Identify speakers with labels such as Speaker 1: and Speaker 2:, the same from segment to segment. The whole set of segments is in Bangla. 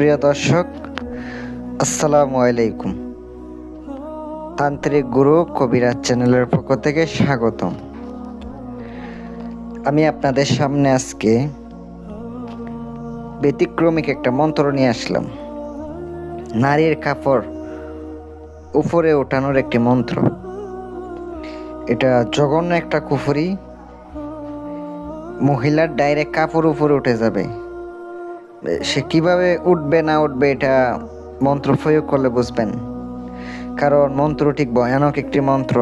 Speaker 1: প্রিয় দর্শক, আসসালামু আলাইকুম। তান্ত্রিক গুরু কবিরাজ চ্যানেলের পক্ষ থেকে স্বাগতম। আমি আপনাদের সামনে আজকে ব্যতিক্রমিক একটা মন্ত্র নিয়ে আসলাম। নারীর কাপড় উপরে ওঠানোর একটি মন্ত্র। এটা জঘন্য একটা কুফরি। মহিলার ডাইরেক্ট কাপড় উপরে উঠে যাবে। সে কিভাবে উঠবে না উঠবে এটা মন্ত্র প্রয়োগ করলে বুঝবেন, কারণ মন্ত্র ঠিক ভয়ানক একটি মন্ত্র,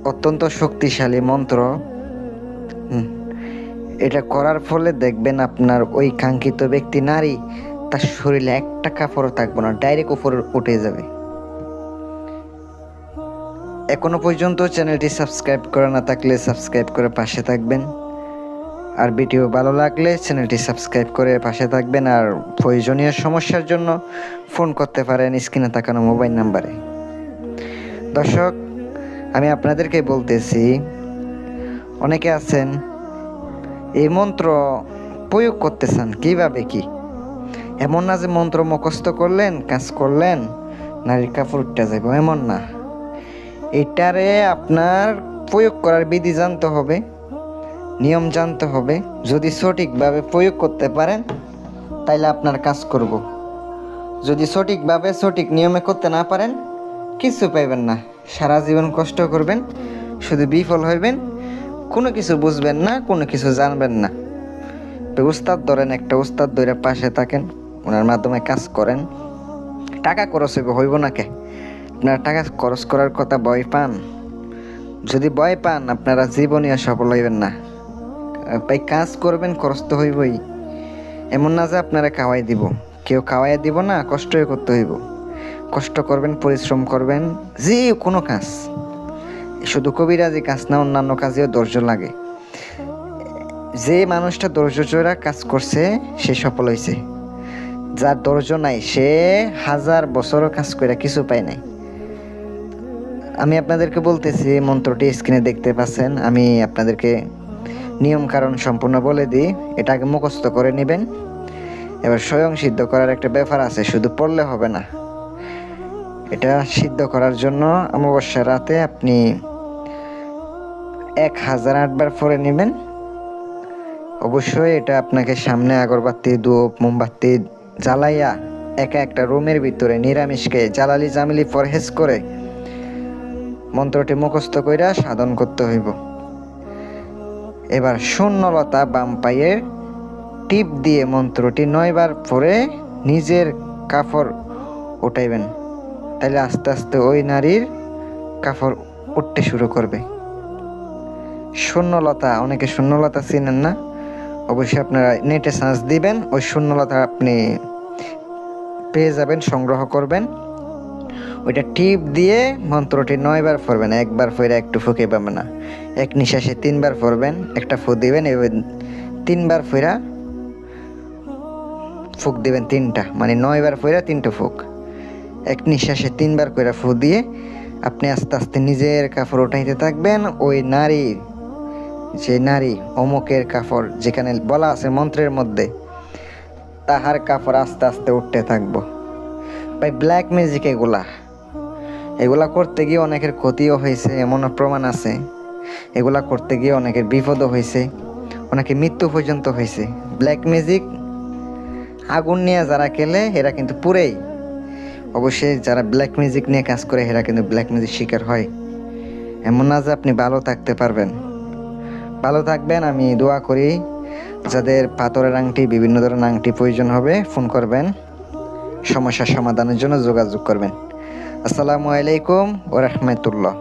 Speaker 1: অত্যন্ত শক্তিশালী মন্ত্র। এটা করার ফলে দেখবেন আপনার ওই কাঙ্ক্ষিত ব্যক্তি নারী, তার শরীরে একটা কাপড়ও থাকবে না, ডাইরেক্ট উপরে উঠে যাবে। এখনো পর্যন্ত চ্যানেলটি সাবস্ক্রাইব করা না থাকলে সাবস্ক্রাইব করে পাশে থাকবেন, আর ভিডিও ভালো লাগলে চ্যানেলটি সাবস্ক্রাইব করে পাশে থাকবেন। আর প্রয়োজনীয় সমস্যার জন্য ফোন করতে পারেন স্ক্রিনে তাকানো মোবাইল নাম্বারে। দর্শক, আমি আপনাদেরকে বলতেছি, অনেকে আছেন এই মন্ত্র প্রয়োগ করতেছেন কিভাবে কি, এমন না যে মন্ত্র মুখস্থ করলেন, কাজ করলেন, নারীর কাপড় উঠতে যাবে, এমন না। এটারে আপনার প্রয়োগ করার বিধি জানতে হবে, নিয়ম জানতে হবে। যদি সঠিকভাবে প্রয়োগ করতে পারেন তাইলে আপনার কাজ করব। যদি সঠিকভাবে সঠিক নিয়মে করতে না পারেন কিছু পাইবেন না, সারা জীবন কষ্ট করবেন, শুধু বিফল হইবেন, কোনো কিছু বুঝবেন না, কোনো কিছু জানবেন না। উস্তাদ ধরেন, একটা উস্তাদ ধরে পাশে থাকেন, ওনার মাধ্যমে কাজ করেন, টাকা খরচ হইব না কে? আপনার টাকা খরচ করার কথা ভয় পান? যদি ভয় পান আপনারা জীবনীয় সফল হইবেন না। তাই কাজ করবেন, খরচ তো হইবই। এমন না যে আপনারা খাওয়াই দিব, কেউ খাওয়াই দিব না, কষ্টই করতে হইব। কষ্ট করবেন, পরিশ্রম করবেন, যে কোনো কাজ, শুধু কবিরাজি কাজ না, অন্যান্য কাজেও ধৈর্য লাগে। যে মানুষটা ধৈর্য চড়া কাজ করছে সে সফল হয়েছে। যার ধৈর্য নাই সে 1000 বছরও কাজ করে কিছু পায় নাই। আমি আপনাদেরকে বলতেছি, মন্ত্রটি স্ক্রিনে দেখতে পাচ্ছেন। আমি আপনাদেরকে নিয়ম কারণ সম্পূর্ণ বলে দিই, এটা আগে মুখস্থ করে নেবেন। এবার স্বয়ং সিদ্ধ করার একটা ব্যাপার আছে, শুধু পড়লে হবে না। এটা সিদ্ধ করার জন্য অমাবস্যা রাতে আপনি 1008 বার পরে নেবেন। অবশ্যই এটা আপনাকে সামনে আগরবাতি, ধূপ, মোমবাতি জ্বালাইয়া একটা রুমের ভিতরে নিরামিষকে জালালি জামিলি পরহেজ করে মন্ত্রটি মুখস্থ কইরা সাধন করতে হইব। এবার শূন্যলতা বাম পায়ের টিপ দিয়ে মন্ত্রটি 9 বার পরে নিজের কাপড় উঠাইবেন, তাহলে আস্তে আস্তে ওই নারীর কাপড় উঠতে শুরু করবে। শূন্যলতা, অনেকে শূন্যলতা চিনেন না, অবশ্যই আপনারা নেটে সার্চ দিবেন, ওই শূন্যলতা আপনি পেয়ে যাবেন, সংগ্রহ করবেন। ওইটা টিপ দিয়ে মন্ত্রটি 9 বার পড়বেন, একবার পড়ে একটু ফুঁকে পাবেন না, এক নিঃশ্বাসে 3 বার পড়বেন, একটা ফুঁক দিবেন, এবার 3 বার পড়া ফুঁক দিবেন 3টা, মানে 9 বার পড়া 3টা ফুঁক, এক নিঃশ্বাসে 3 বার করে ফুঁক দিয়ে আপনি আস্তে আস্তে নিজের কাপড় উঠাইতে থাকবেন। ওই নারী, যে নারী অমুকের কাপড় যেখানে বলা আছে মন্ত্রের মধ্যে, তাহার কাপড় আস্তে আস্তে উঠতে থাকবো। ভাই ব্ল্যাক ম্যাজিক এগুলা করতে গিয়ে অনেকের ক্ষতিও হয়েছে, এমন প্রমাণ আছে। এগুলা করতে গিয়ে অনেকের বিপদও হয়েছে, অনেকে মৃত্যু পর্যন্ত হয়েছে। ব্ল্যাক ম্যাজিক আগুন নিয়ে যারা খেলে এরা কিন্তু পুরেই, অবশ্যই যারা ব্ল্যাক ম্যাজিক নিয়ে কাজ করে এরা কিন্তু ব্ল্যাক ম্যাজিক শিকার হয়। এমন না যে আপনি ভালো থাকতে পারবেন। ভালো থাকবেন, আমি দোয়া করি। যাদের পাথরের আংটি, বিভিন্ন ধরনের আংটি প্রয়োজন হবে ফোন করবেন, সমস্যার সমাধানের জন্য যোগাযোগ করবেন। আসসালামু আলাইকুম ওয়া রাহমাতুল্লাহ।